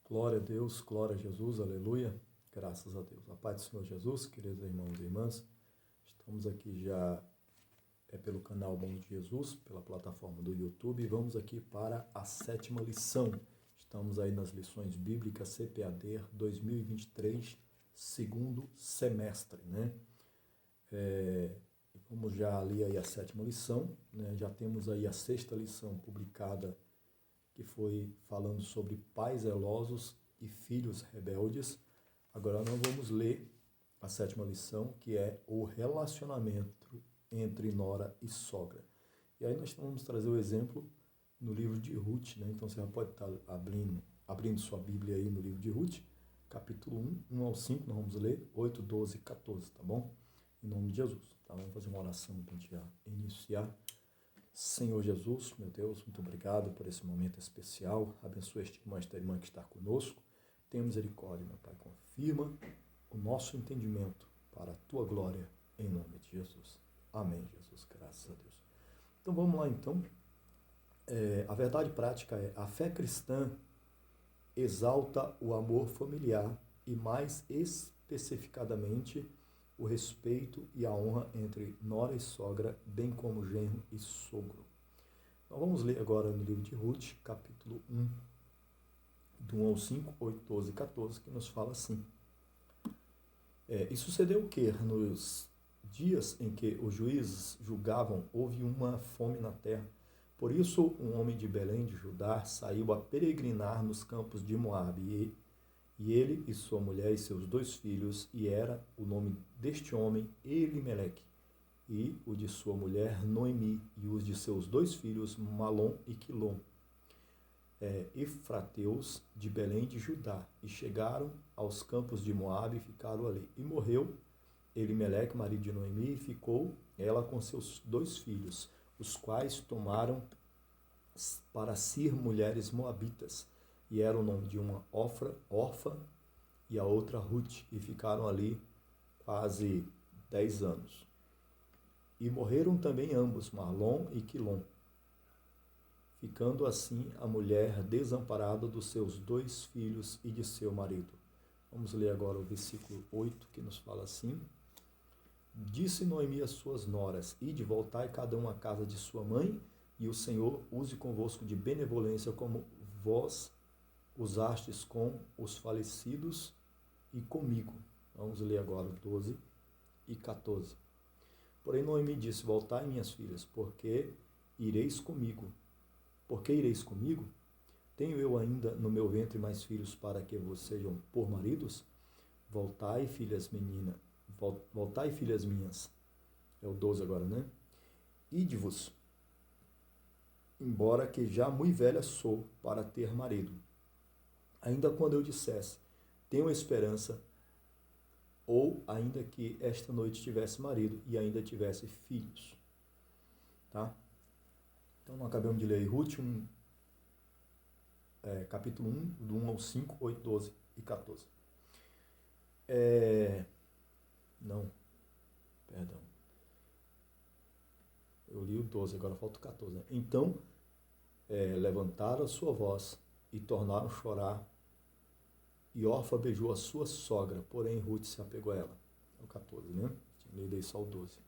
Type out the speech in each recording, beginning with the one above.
Glória a Deus, glória a Jesus, aleluia, graças a Deus. A paz do Senhor Jesus, queridos irmãos e irmãs, estamos aqui já pelo canal Bom de Jesus, pela plataforma do YouTube, e vamos aqui para a 7ª lição. Estamos aí nas lições bíblicas CPAD 2023, segundo semestre, né? Vamos já ler aí a 7ª lição, né? Já temos aí a 6ª lição publicada, que foi falando sobre pais zelosos e filhos rebeldes. Agora nós vamos ler a 7ª lição, que é o relacionamento entre nora e sogra. E aí nós vamos trazer o exemplo no livro de Ruth, né? Então você já pode estar abrindo sua Bíblia aí no livro de Ruth, capítulo 1 ao 5, nós vamos ler 8, 12 e 14, tá bom? Em nome de Jesus. Tá? Vamos fazer uma oração para a gente já iniciar. Senhor Jesus, meu Deus, muito obrigado por esse momento especial. Abençoa este irmão, esta irmã que está conosco. Tenha misericórdia, meu Pai. Confirma o nosso entendimento para a Tua glória, em nome de Jesus. Amém, Jesus. Graças a Deus. Então vamos lá, então. A verdade prática é: a fé cristã exalta o amor familiar e, mais especificadamente, o respeito e a honra entre nora e sogra, bem como genro e sogro. Nós vamos ler agora no livro de Ruth, capítulo 1, do 1 ao 5, 8, 12 e 14, que nos fala assim. E sucedeu que, nos dias em que os juízes julgavam, houve uma fome na terra. Por isso, um homem de Belém de Judá saiu a peregrinar nos campos de Moabe, e ele e sua mulher e seus 2 filhos, e era o nome deste homem Elimeleque, e o de sua mulher Noemi, e os de seus 2 filhos Malom e Quilom, efrateus de Belém de Judá, e chegaram aos campos de Moabe e ficaram ali. E morreu Elimeleque, marido de Noemi, e ficou ela com seus 2 filhos, os quais tomaram para si mulheres moabitas, e era o nome de uma Orfa e a outra Ruth, e ficaram ali quase 10 anos. E morreram também ambos, Malom e Quilom, ficando assim a mulher desamparada dos seus 2 filhos e de seu marido. Vamos ler agora o versículo 8, que nos fala assim. Disse Noemi às suas noras: Ide, voltai cada um à casa de sua mãe, e o Senhor use convosco de benevolência, como vós usastes com os falecidos e comigo. Vamos ler agora 12 e 14. Porém Noemi disse: Voltai, minhas filhas, porque ireis comigo. Por que ireis comigo? Tenho eu ainda no meu ventre mais filhos para que vos sejam por maridos? Voltai, filhas minhas. É o 12 agora, né? Ide-vos, embora que já muito velha sou para ter marido. Ainda quando eu dissesse, tenho esperança, ou ainda que esta noite tivesse marido e ainda tivesse filhos. Tá? Então, nós acabamos de ler aí Ruth, capítulo 1, do 1 ao 5, 8, 12 e 14. Eu li o 12, agora falta o 14. Né? Então, levantaram a sua voz e tornaram a chorar, e Orfa beijou a sua sogra, porém Ruth se apegou a ela. É o 14, né? Tinha lido aí só o 12.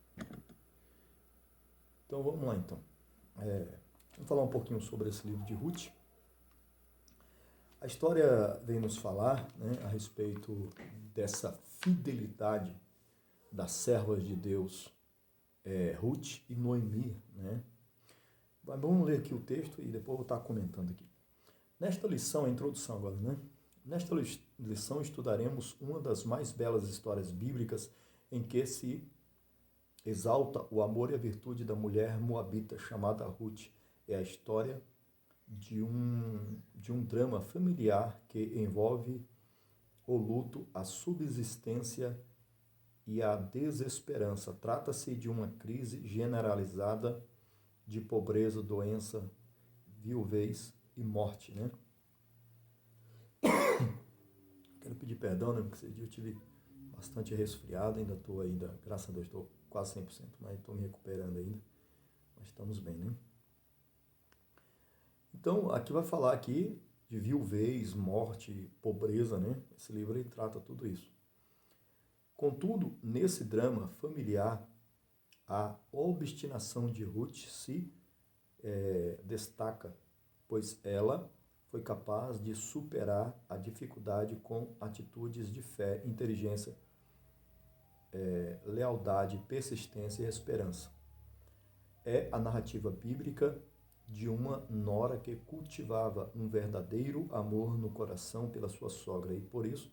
Então vamos lá então. Vamos falar um pouquinho sobre esse livro de Ruth. A história vem nos falar, né, a respeito dessa fidelidade das servas de Deus, Ruth e Noemi, né? Mas vamos ler aqui o texto e depois eu vou estar comentando aqui. Nesta lição, a introdução agora, né? Nesta lição estudaremos uma das mais belas histórias bíblicas em que se exalta o amor e a virtude da mulher moabita chamada Ruth. É a história de um drama familiar que envolve o luto, a subsistência e a desesperança. Trata-se de uma crise generalizada de pobreza, doença, viuvez e morte, né? Quero pedir perdão, né? Porque esse dia eu tive bastante resfriado, ainda estou graças a Deus, estou quase 100%, mas estou me recuperando ainda. Mas estamos bem, né? Então, aqui vai falar aqui de viuvez, morte, pobreza, né? Esse livro aí trata tudo isso. Contudo, nesse drama familiar, a obstinação de Ruth se destaca, pois ela foi capaz de superar a dificuldade com atitudes de fé, inteligência, lealdade, persistência e esperança. É a narrativa bíblica de uma nora que cultivava um verdadeiro amor no coração pela sua sogra e, por isso,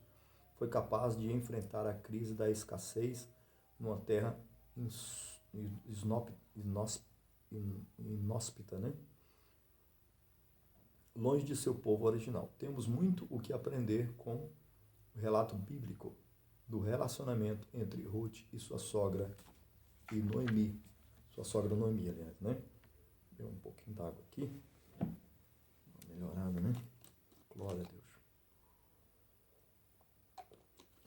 foi capaz de enfrentar a crise da escassez numa terra inóspita, né? Longe de seu povo original. Temos muito o que aprender com o relato bíblico do relacionamento entre Ruth e sua sogra e Noemi. Sua sogra Noemi, aliás, né? Deu um pouquinho d'água aqui. Uma melhorada, né? Glória a Deus.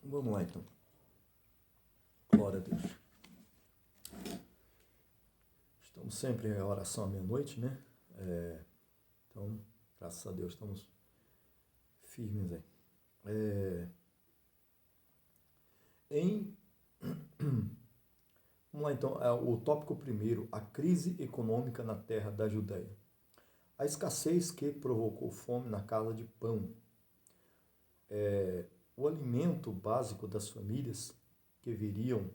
Vamos lá, então. Glória a Deus. Estamos sempre em oração à meia-noite, né? Então, graças a Deus, estamos firmes aí. Vamos lá, então, o tópico primeiro, a crise econômica na terra da Judéia. A escassez que provocou fome na casa de pão. O alimento básico das famílias que viriam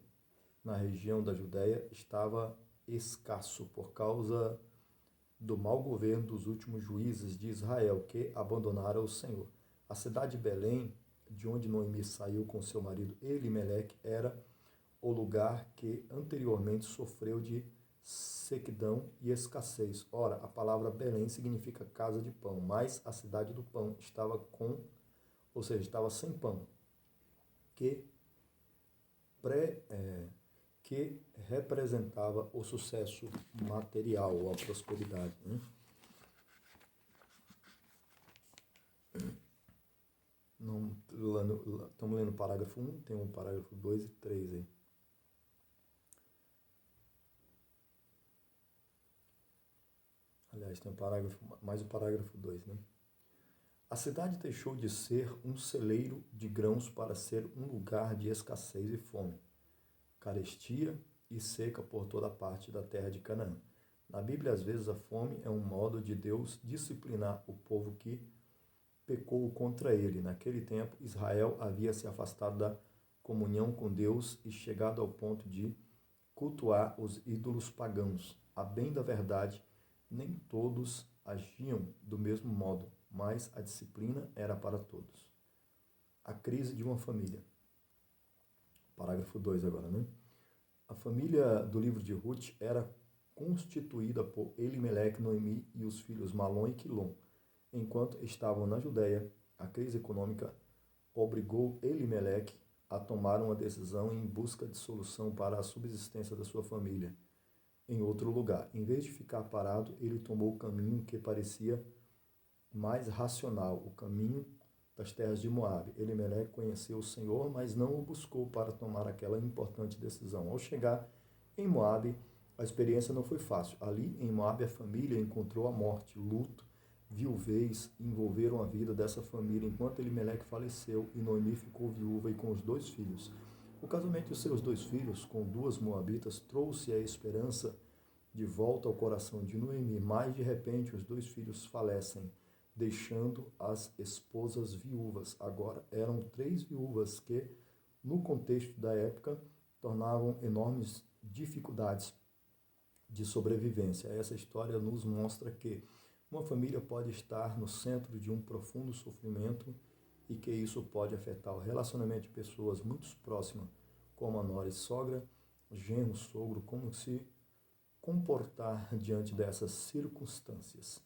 na região da Judéia estava escasso por causa do mau governo dos últimos juízes de Israel, que abandonaram o Senhor. A cidade de Belém, de onde Noemi saiu com seu marido Elimeleque, era o lugar que anteriormente sofreu de sequidão e escassez. Ora, a palavra Belém significa casa de pão, mas a cidade do pão estava estava sem pão, que representava o sucesso material ou a prosperidade, né? Estamos lendo o parágrafo 1, tem um parágrafo 2 e 3 aí. Aliás, tem mais o parágrafo 2, né? A cidade deixou de ser um celeiro de grãos para ser um lugar de escassez e fome, carestia e seca por toda parte da terra de Canaã. Na Bíblia, às vezes, a fome é um modo de Deus disciplinar o povo que pecou contra ele. Naquele tempo, Israel havia se afastado da comunhão com Deus e chegado ao ponto de cultuar os ídolos pagãos. A bem da verdade, nem todos agiam do mesmo modo, mas a disciplina era para todos. A crise de uma família. Parágrafo 2 agora, né? A família do livro de Ruth era constituída por Elimeleque, Noemi e os filhos Malom e Quilom. Enquanto estavam na Judéia, a crise econômica obrigou Elimeleque a tomar uma decisão em busca de solução para a subsistência da sua família em outro lugar. Em vez de ficar parado, ele tomou o caminho que parecia mais racional, o caminho das terras de Moabe. Elimeleque conheceu o Senhor, mas não o buscou para tomar aquela importante decisão. Ao chegar em Moabe, a experiência não foi fácil. Ali, em Moabe, a família encontrou a morte, luto, viuvez, envolveram a vida dessa família, enquanto Elimeleque faleceu e Noemi ficou viúva e com os 2 filhos. O casamento de seus 2 filhos com 2 moabitas trouxe a esperança de volta ao coração de Noemi, mas de repente os 2 filhos falecem, deixando as esposas viúvas. Agora eram 3 viúvas que, no contexto da época, tornavam enormes dificuldades de sobrevivência. Essa história nos mostra que uma família pode estar no centro de um profundo sofrimento e que isso pode afetar o relacionamento de pessoas muito próximas, como a nora e sogra, genro, sogro, como se comportar diante dessas circunstâncias.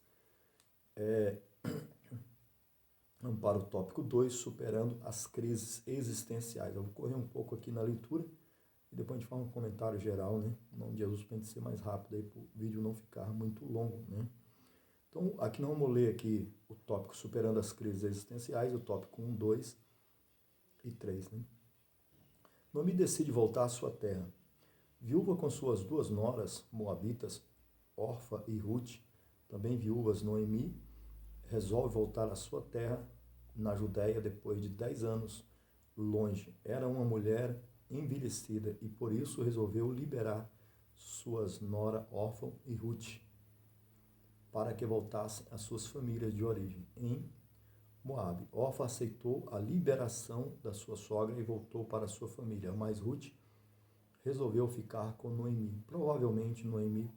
Vamos para o tópico 2, superando as crises existenciais. Eu vou correr um pouco aqui na leitura e depois a gente faz um comentário geral, né? Em nome de Jesus, para a gente ser mais rápido aí, para o vídeo não ficar muito longo, né? Então, aqui nós vamos ler aqui o tópico superando as crises existenciais, o tópico 1, 2 e 3, né? Noemi decide voltar à sua terra. Viúva com suas 2 noras moabitas, Orfa e Ruth, também viúvas, Noemi resolve voltar à sua terra, na Judéia, depois de 10 anos longe. Era uma mulher envelhecida e por isso resolveu liberar suas nora Orfa e Ruth para que voltassem às suas famílias de origem em Moabe. Orfa aceitou a liberação da sua sogra e voltou para a sua família, mas Ruth resolveu ficar com Noemi. Provavelmente Noemi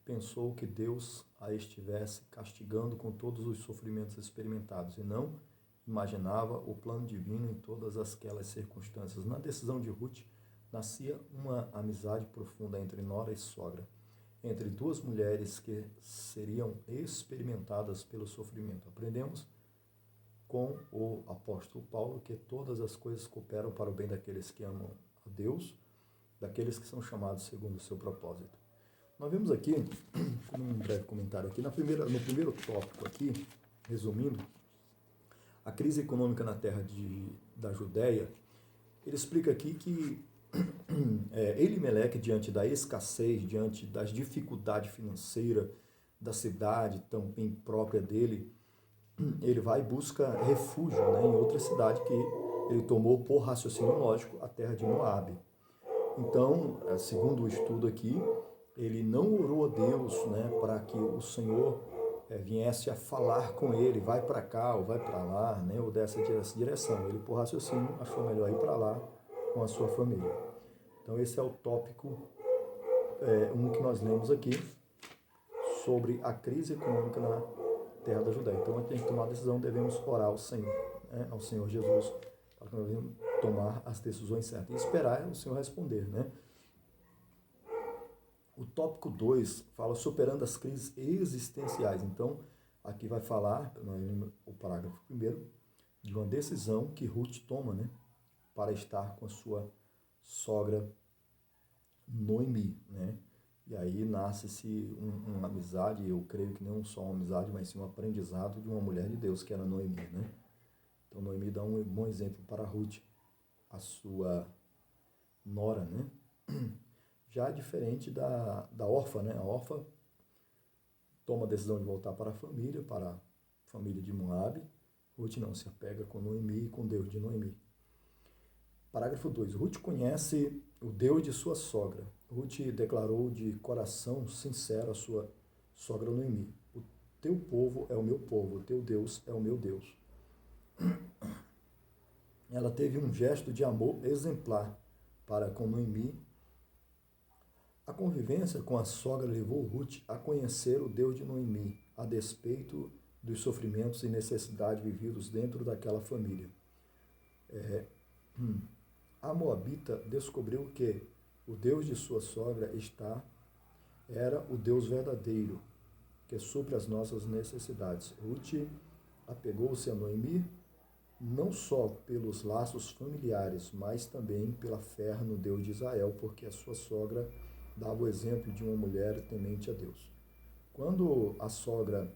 pensou que Deus a estivesse castigando com todos os sofrimentos experimentados e não imaginava o plano divino em todas aquelas circunstâncias. Na decisão de Ruth nascia uma amizade profunda entre nora e sogra, entre duas mulheres que seriam experimentadas pelo sofrimento. Aprendemos com o apóstolo Paulo que todas as coisas cooperam para o bem daqueles que amam a Deus, daqueles que são chamados segundo o seu propósito. Nós vemos aqui, como um breve comentário aqui, no primeiro tópico aqui, resumindo, a crise econômica na terra da Judéia, ele explica aqui que Elimeleque, diante da escassez, diante das dificuldades financeiras da cidade, também própria dele, ele vai e busca refúgio, né, em outra cidade que ele tomou por raciocínio lógico, a terra de Moabe. Então, segundo o estudo aqui, ele não orou a Deus, né, para que o Senhor viesse a falar com ele, vai para cá ou vai para lá, né, ou dessa direção. Ele, por raciocínio, achou melhor ir para lá com a sua família. Então, esse é o tópico 1 que nós lemos aqui, sobre a crise econômica na terra da Judéia. Então, antes de tomar a decisão, devemos orar ao Senhor, né, ao Senhor Jesus, para que nós venhamos tomar as decisões certas e esperar o Senhor responder, né? O tópico 2 fala superando as crises existenciais. Então, aqui vai falar, o parágrafo 1º, de uma decisão que Ruth toma, né, para estar com a sua sogra Noemi, né? E aí nasce-se uma amizade, eu creio que não só uma amizade, mas sim um aprendizado de uma mulher de Deus, que era Noemi, né? Então, Noemi dá um bom exemplo para Ruth, a sua nora, né? Já diferente da Orfa, né? A Orfa toma a decisão de voltar para a família de Moabe. Ruth não, se apega com Noemi e com Deus de Noemi. Parágrafo 2. Ruth conhece o Deus de sua sogra. Ruth declarou de coração sincero a sua sogra Noemi: o teu povo é o meu povo, o teu Deus é o meu Deus. Ela teve um gesto de amor exemplar para com Noemi. A convivência com a sogra levou Ruth a conhecer o Deus de Noemi, a despeito dos sofrimentos e necessidades vividos dentro daquela família. A moabita descobriu que o Deus de sua sogra era o Deus verdadeiro, que supre as nossas necessidades. Ruth apegou-se a Noemi não só pelos laços familiares, mas também pela fé no Deus de Israel, porque a sua sogra dava o exemplo de uma mulher temente a Deus. Quando a sogra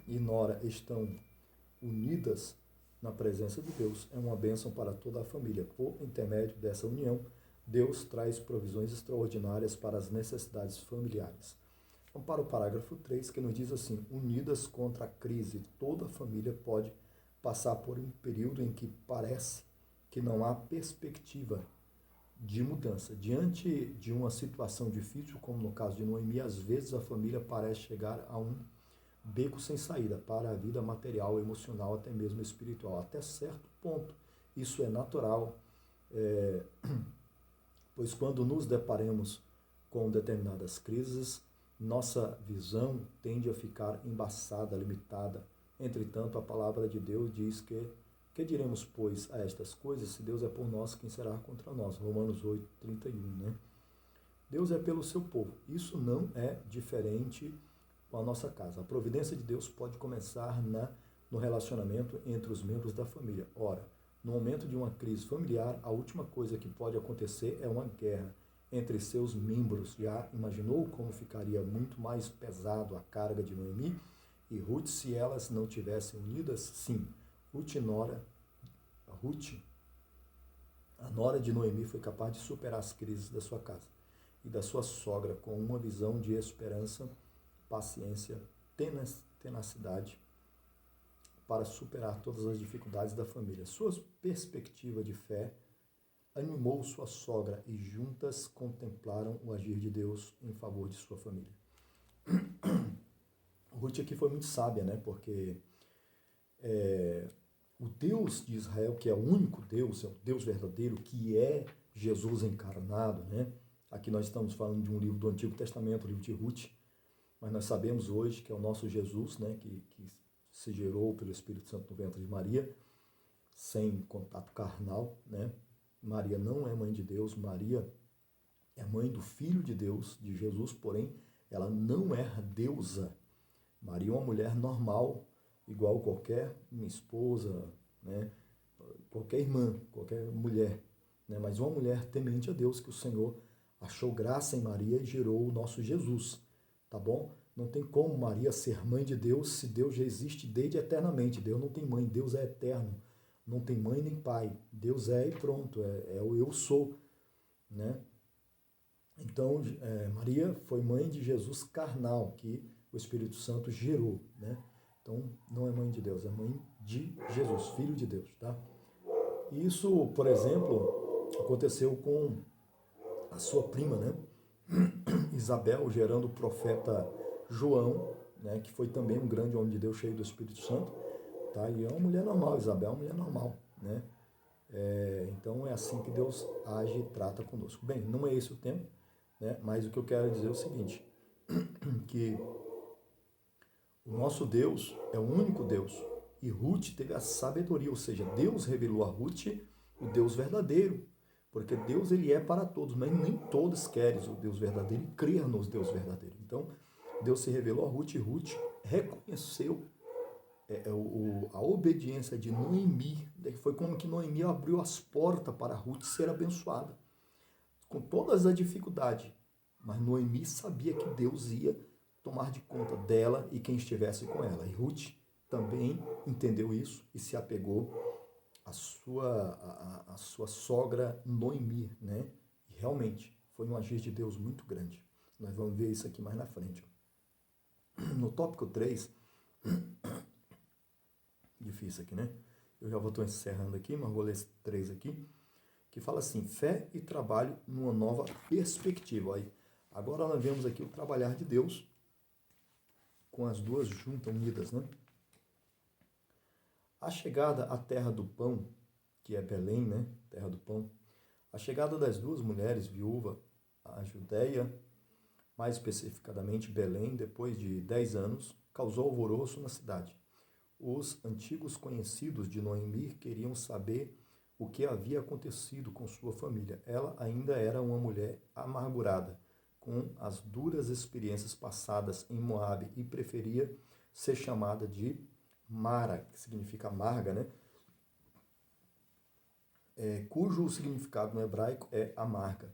e nora estão unidas na presença de Deus, é uma bênção para toda a família. Por intermédio dessa união, Deus traz provisões extraordinárias para as necessidades familiares. Vamos para o parágrafo 3, que nos diz assim: unidas contra a crise, toda a família pode passar por um período em que parece que não há perspectiva de mudança. Diante de uma situação difícil, como no caso de Noemi, às vezes a família parece chegar a um beco sem saída para a vida material, emocional, até mesmo espiritual. Até certo ponto, isso é natural, pois quando nos deparamos com determinadas crises, nossa visão tende a ficar embaçada, limitada. Entretanto, a palavra de Deus diz que diremos, pois, a estas coisas? Se Deus é por nós, quem será contra nós? Romanos 8, 31, né? Deus é pelo seu povo. Isso não é diferente com a nossa casa. A providência de Deus pode começar no relacionamento entre os membros da família. Ora, no momento de uma crise familiar, a última coisa que pode acontecer é uma guerra entre seus membros. Já imaginou como ficaria muito mais pesado a carga de Noemi e Ruth se elas não tivessem unidas? Sim, a nora de Noemi foi capaz de superar as crises da sua casa e da sua sogra com uma visão de esperança, paciência, tenacidade para superar todas as dificuldades da família. Sua perspectiva de fé animou sua sogra e juntas contemplaram o agir de Deus em favor de sua família. Ruth aqui foi muito sábia, né? Porque o Deus de Israel, que é o único Deus, é o Deus verdadeiro, que é Jesus encarnado, né? Aqui nós estamos falando de um livro do Antigo Testamento, o livro de Ruth, mas nós sabemos hoje que é o nosso Jesus, né? Que se gerou pelo Espírito Santo no ventre de Maria, sem contato carnal, né? Maria não é mãe de Deus, Maria é mãe do Filho de Deus, de Jesus, porém, ela não é deusa. Maria é uma mulher normal, igual qualquer minha esposa, né? Qualquer irmã, qualquer mulher, né? Mas uma mulher temente a Deus, que o Senhor achou graça em Maria e gerou o nosso Jesus, tá bom? Não tem como Maria ser mãe de Deus se Deus já existe desde eternamente. Deus não tem mãe, Deus é eterno. Não tem mãe nem pai. Deus é e pronto, é o eu sou, né? Então, Maria foi mãe de Jesus carnal, que o Espírito Santo gerou, né? Então, não é mãe de Deus, é mãe de Jesus, filho de Deus, tá? Isso, por exemplo, aconteceu com a sua prima, né? Isabel, gerando o profeta João, né? Que foi também um grande homem de Deus, cheio do Espírito Santo, tá? E é uma mulher normal, Isabel é uma mulher normal, né? Então é assim que Deus age e trata conosco. Bem, não é esse o tempo, né? Mas o que eu quero dizer é o seguinte, que o nosso Deus é o único Deus. E Ruth teve a sabedoria, ou seja, Deus revelou a Ruth o Deus verdadeiro. Porque Deus, ele é para todos, mas nem todos querem o Deus verdadeiro e crer no Deus verdadeiro. Então, Deus se revelou a Ruth e Ruth reconheceu a obediência de Noemi. Foi como que Noemi abriu as portas para Ruth ser abençoada. Com todas as dificuldades. Mas Noemi sabia que Deus ia tomar de conta dela e quem estivesse com ela. E Ruth também entendeu isso e se apegou à sua sogra Noemi, né? E realmente foi um agir de Deus muito grande. Nós vamos ver isso aqui mais na frente. No tópico 3, difícil aqui, né? Eu já estou encerrando aqui, mas vou ler esse 3 aqui, que fala assim, fé e trabalho numa nova perspectiva. Aí, agora nós vemos aqui o trabalhar de Deus com as duas juntas unidas, né? A chegada à terra do pão, que é Belém, né? Terra do pão. A chegada das duas mulheres viúvas à Judéia, mais especificadamente Belém, depois de 10 anos, causou alvoroço na cidade. Os antigos conhecidos de Noemi queriam saber o que havia acontecido com sua família. Ela ainda era uma mulher amargurada, com as duras experiências passadas em Moabe e preferia ser chamada de Mara, que significa amarga, né? Cujo significado no hebraico é amarga.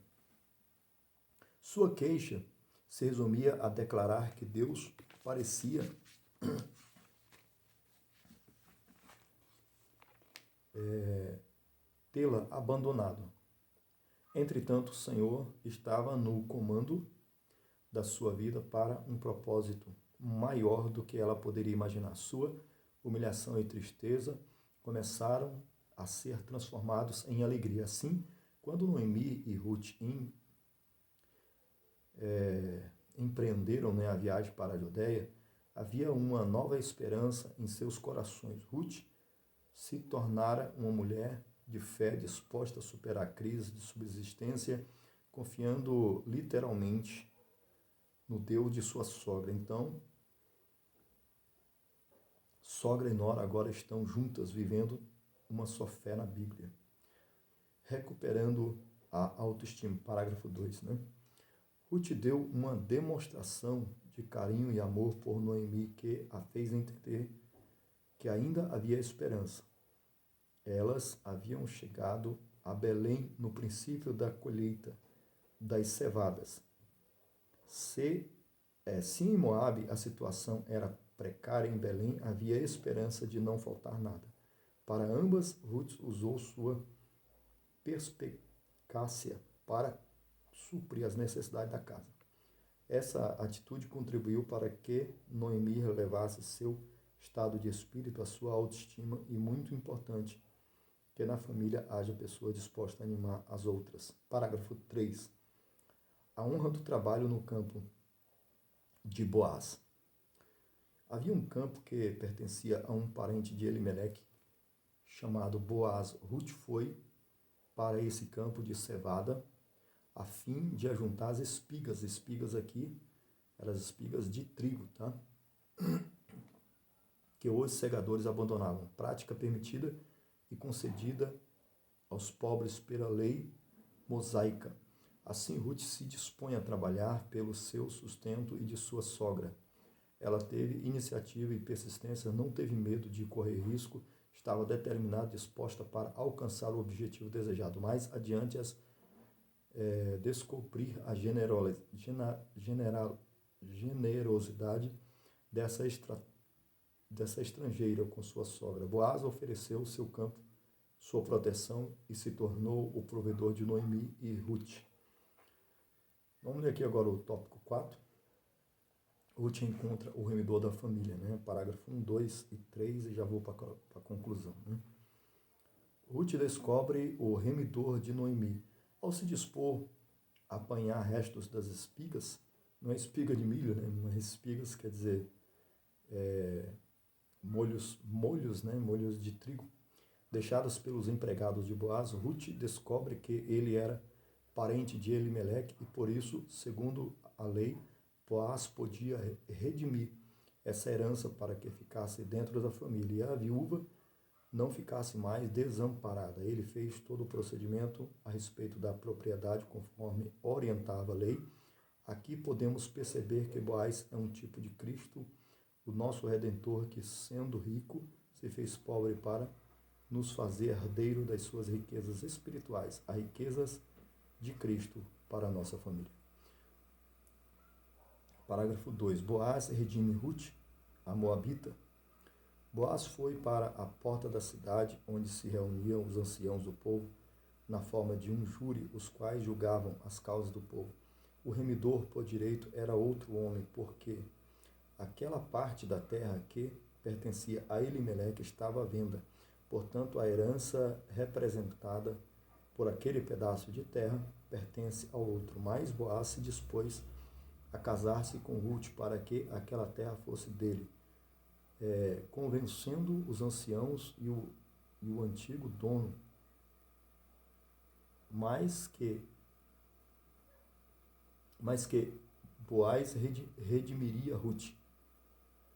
Sua queixa se resumia a declarar que Deus parecia tê-la abandonado. Entretanto, o Senhor estava no comando da sua vida para um propósito maior do que ela poderia imaginar. Sua humilhação e tristeza começaram a ser transformados em alegria. Assim, quando Noemi e Ruth empreenderam, né, a viagem para a Judéia, havia uma nova esperança em seus corações. Ruth se tornara uma mulher de fé disposta a superar a crise de subsistência, confiando literalmente no Deus de sua sogra. Então, sogra e nora agora estão juntas, vivendo uma só fé na Bíblia. Recuperando a autoestima, parágrafo 2, né? Ruth deu uma demonstração de carinho e amor por Noemi que a fez entender que ainda havia esperança. Elas haviam chegado a Belém no princípio da colheita das cevadas. Se em Moabe a situação era precária, em Belém havia esperança de não faltar nada. Para ambas, Ruth usou sua perspicácia para suprir as necessidades da casa. Essa atitude contribuiu para que Noemi relevasse seu estado de espírito, a sua autoestima e, muito importante, que na família haja pessoa disposta a animar as outras. Parágrafo 3. A honra do trabalho no campo de Boaz. Havia um campo que pertencia a um parente de Elimeleque, chamado Boaz. Ruth foi para esse campo de cevada, a fim de ajuntar as espigas. Espigas aqui, eram as espigas de trigo, tá? Que os segadores abandonavam. Prática permitida e concedida aos pobres pela lei mosaica. Assim, Ruth se dispõe a trabalhar pelo seu sustento e de sua sogra. Ela teve iniciativa e persistência, não teve medo de correr risco, estava determinada, disposta para alcançar o objetivo desejado. Mais adiante, descobrir a generosidade dessa estrangeira com sua sogra. Boaz ofereceu seu campo, sua proteção e se tornou o provedor de Noemi e Ruth. Vamos ler aqui agora o tópico 4. Ruth encontra o remidor da família, né? Parágrafo 1, 2 e 3, e já vou para a conclusão. Né? Ruth descobre o remidor de Noemi. Ao se dispor a apanhar restos das espigas, não é espiga de milho, né? Mas espigas quer dizer molhos, né? Molhos de trigo, deixados pelos empregados de Boaz. Ruth descobre que ele era parente de Elimeleque e, por isso, segundo a lei, Boaz podia redimir essa herança para que ficasse dentro da família e a viúva não ficasse mais desamparada. Ele fez todo o procedimento a respeito da propriedade conforme orientava a lei. Aqui podemos perceber que Boaz é um tipo de Cristo, o nosso Redentor, que, sendo rico, se fez pobre para nos fazer herdeiro das suas riquezas espirituais, as riquezas de Cristo para a nossa família. Parágrafo 2. Boaz redime Ruth, a Moabita. Boaz foi para a porta da cidade, onde se reuniam os anciãos do povo, na forma de um júri, os quais julgavam as causas do povo. O remidor, por direito, era outro homem, porque aquela parte da terra que pertencia a Elimeleque estava à venda. Portanto, a herança representada por aquele pedaço de terra pertence ao outro. Mas Boaz se dispôs a casar-se com Ruth para que aquela terra fosse dele, convencendo os anciãos e o antigo dono, mas que Boaz redimiria Ruth,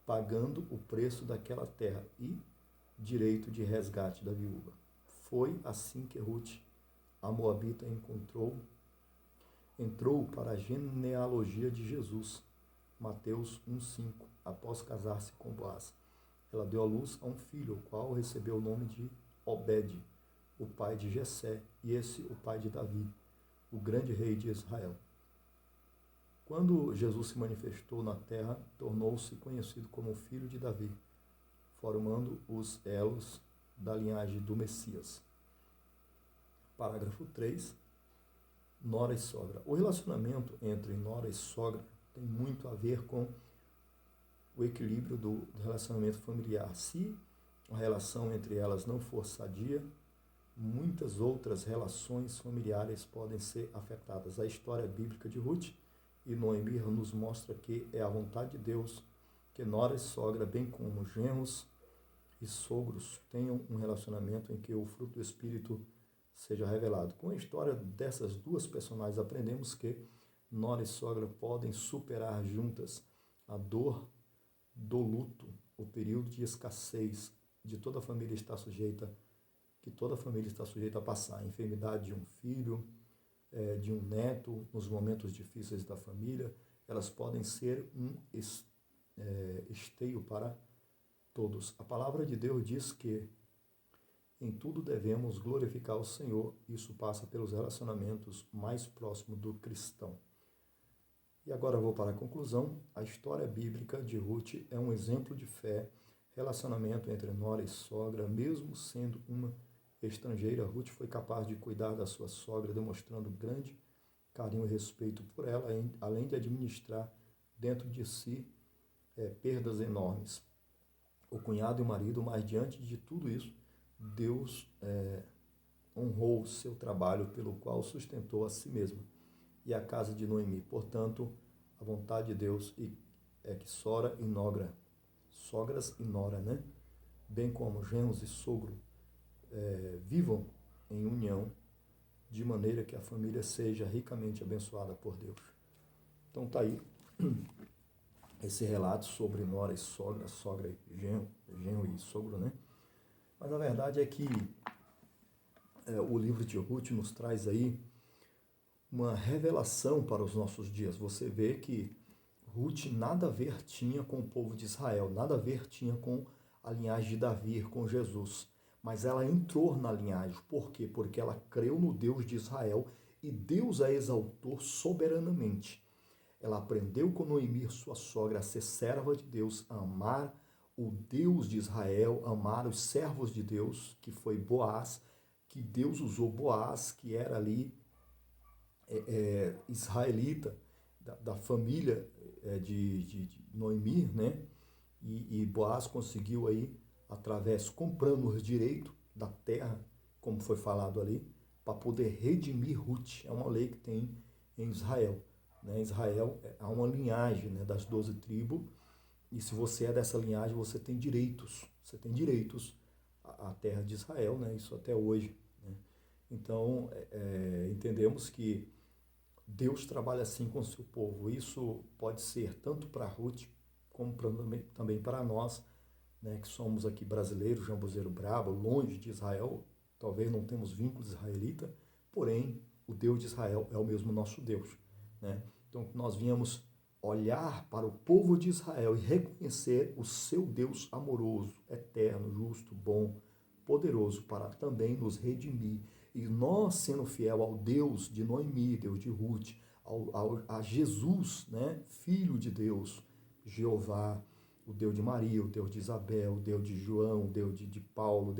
pagando o preço daquela terra e direito de resgate da viúva. Foi assim que Ruth, a Moabita, entrou para a genealogia de Jesus, Mateus 1,5, após casar-se com Boaz. Ela deu à luz a um filho, o qual recebeu o nome de Obed, o pai de Jessé, e esse o pai de Davi, o grande rei de Israel. Quando Jesus se manifestou na terra, tornou-se conhecido como filho de Davi, formando os elos da linhagem do Messias. Parágrafo 3. Nora e sogra. O relacionamento entre nora e sogra tem muito a ver com o equilíbrio do relacionamento familiar. Se a relação entre elas não for sadia, muitas outras relações familiares podem ser afetadas. A história bíblica de Ruth e Noemi nos mostra que é a vontade de Deus que nora e sogra, bem como genros e sogros, tenham um relacionamento em que o fruto do Espírito seja revelado. Com a história dessas duas personagens, aprendemos que nora e sogra podem superar juntas a dor do luto, o período de escassez que toda família está sujeita a passar, a enfermidade de um filho, de um neto, nos momentos difíceis da família. Elas podem ser um esteio para todos. A palavra de Deus diz que em tudo devemos glorificar o Senhor. Isso passa pelos relacionamentos mais próximos do cristão. E agora eu vou para a conclusão. A história bíblica de Ruth é um exemplo de fé, relacionamento entre nora e sogra. Mesmo sendo uma estrangeira, Ruth foi capaz de cuidar da sua sogra, demonstrando grande carinho e respeito por ela, além de administrar dentro de si perdas enormes. O cunhado e o marido, mas diante de tudo isso, Deus honrou o seu trabalho pelo qual sustentou a si mesmo e a casa de Noemi. Portanto, a vontade de Deus é que sogras e nora, né? Bem como genros e sogro, vivam em união, de maneira que a família seja ricamente abençoada por Deus. Então tá aí esse relato sobre nora e sogra e genro e sogro, né? Mas a verdade é que o livro de Ruth nos traz aí uma revelação para os nossos dias. Você vê que Ruth nada a ver tinha com o povo de Israel, nada a ver tinha com a linhagem de Davi, com Jesus. Mas ela entrou na linhagem. Por quê? Porque ela creu no Deus de Israel e Deus a exaltou soberanamente. Ela aprendeu com Noemi, sua sogra, a ser serva de Deus, a amar o Deus de Israel, a amar os servos de Deus, que foi Boaz, que Deus usou Boaz, que era ali israelita, da família de Noemi, né? E Boaz conseguiu aí, comprando os direitos da terra, como foi falado ali, para poder redimir Ruth. É uma lei que tem em Israel. Né? Israel há uma linhagem, né, das 12 tribos, e se você é dessa linhagem, você tem direitos. Você tem direitos à terra de Israel, né? Isso até hoje. Né? Então, entendemos que Deus trabalha assim com o seu povo. Isso pode ser tanto para Ruth, como também para nós, né, que somos aqui brasileiros, jambuzeiro brabo, longe de Israel, talvez não temos vínculos israelita, porém o Deus de Israel é o mesmo nosso Deus. Né? Então nós viemos olhar para o povo de Israel e reconhecer o seu Deus amoroso, eterno, justo, bom, poderoso, para também nos redimir. E nós, sendo fiel ao Deus de Noemi, Deus de Ruth, a Jesus, né, Filho de Deus, Jeová, o Deus de Maria, o Deus de Isabel, o Deus de João, o Deus de Paulo,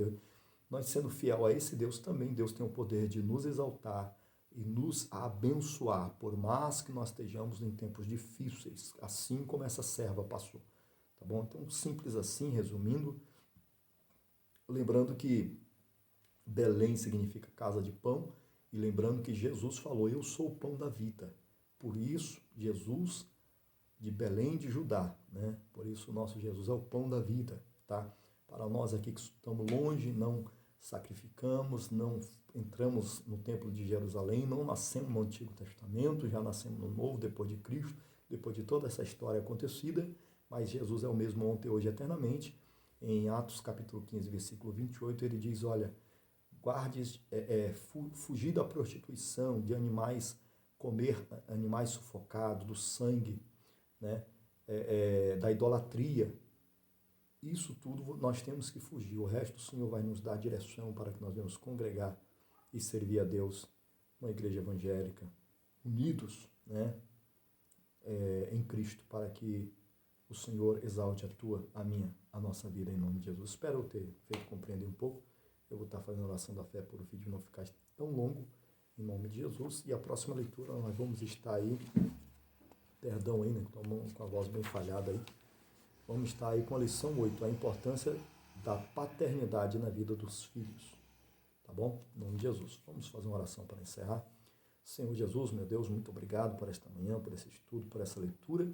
nós sendo fiel a esse Deus também, Deus tem o poder de nos exaltar e nos abençoar, por mais que nós estejamos em tempos difíceis, assim como essa serva passou. Tá bom? Então, simples assim, resumindo, lembrando que Belém significa casa de pão, e lembrando que Jesus falou, eu sou o pão da vida. Por isso, Jesus de Belém de Judá, né? Por isso o nosso Jesus é o pão da vida, tá? Para nós aqui que estamos longe, não sacrificamos, não entramos no templo de Jerusalém, não nascemos no Antigo Testamento, já nascemos no Novo, depois de Cristo, depois de toda essa história acontecida, mas Jesus é o mesmo ontem, hoje e eternamente. Em Atos capítulo 15, versículo 28, ele diz, olha, guardes, fugir da prostituição, de animais, comer animais sufocados, do sangue, né, da idolatria. Isso tudo nós temos que fugir. O resto o Senhor vai nos dar direção para que nós venhamos congregar e servir a Deus, uma igreja evangélica, unidos, né, em Cristo, para que o Senhor exalte a nossa vida em nome de Jesus. Espero eu ter feito compreender um pouco. Eu vou estar fazendo a oração da fé por o vídeo não ficar tão longo, em nome de Jesus. E a próxima leitura nós vamos estar aí, perdão aí, né, com a voz bem falhada aí, vamos estar aí com a lição 8, a importância da paternidade na vida dos filhos. Tá bom? Em nome de Jesus. Vamos fazer uma oração para encerrar. Senhor Jesus, meu Deus, muito obrigado por esta manhã, por esse estudo, por essa leitura.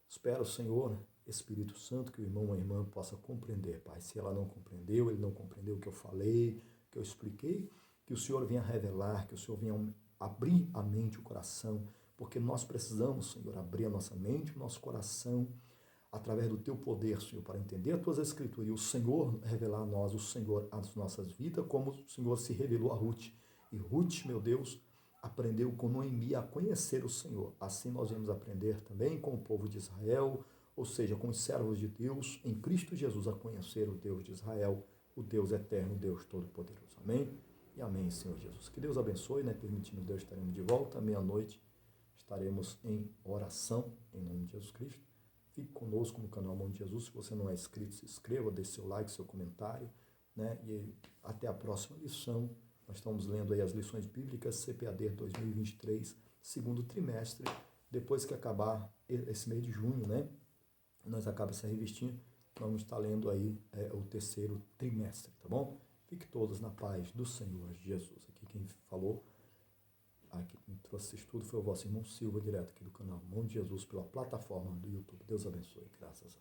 Espero, Senhor, Espírito Santo, que o irmão ou a irmã possa compreender, Pai. Se ela não compreendeu, ele não compreendeu o que eu falei, o que eu expliquei, que o Senhor venha revelar, que o Senhor venha abrir a mente, o coração, porque nós precisamos, Senhor, abrir a nossa mente, o nosso coração, através do Teu poder, Senhor, para entender as Tuas Escrituras e o Senhor revelar a nós, o Senhor, as nossas vidas, como o Senhor se revelou a Ruth. E Ruth, meu Deus, aprendeu com Noemi a conhecer o Senhor. Assim nós vamos aprender também com o povo de Israel, ou seja, com os servos de Deus, em Cristo Jesus, a conhecer o Deus de Israel, o Deus eterno, o Deus todo-poderoso. Amém? E amém, Senhor Jesus. Que Deus abençoe, né? Permitindo Deus, estaremos de volta. Meia-noite estaremos em oração, em nome de Jesus Cristo. Fique conosco no canal Mão de Jesus. Se você não é inscrito, se inscreva, deixe seu like, seu comentário, né? E até a próxima lição. Nós estamos lendo aí as lições bíblicas CPAD 2023, segundo trimestre, depois que acabar esse mês de junho, né? Nós acabamos essa revistinha, vamos estar lendo aí o terceiro trimestre, tá bom? Fique todos na paz do Senhor Jesus. Aqui quem falou, aqui quem trouxe esse estudo foi o vosso irmão Silva, direto aqui do canal Mão de Jesus, pela plataforma do YouTube. Deus abençoe, graças a Deus.